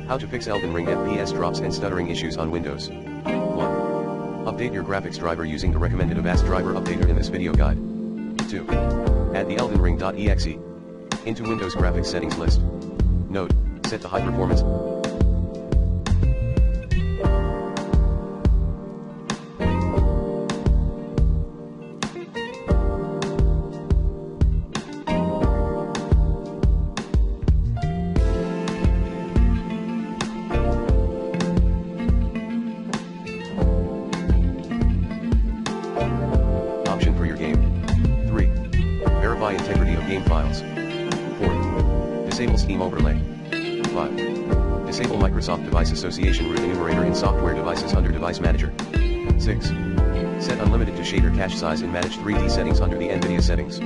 How to fix Elden Ring FPS drops and stuttering issues on Windows. 1. Update your graphics driver using the recommended Avast driver updater in this video guide. 2. Add the eldenring.exe into Windows graphics settings list. Note, set to high performance. Option for your game. 3. Verify integrity of game files. 4. Disable Steam overlay. 5. Disable Microsoft Device Association root enumerator in software devices under Device Manager. 6. Set unlimited to shader cache size in Manage 3D settings under the NVIDIA settings.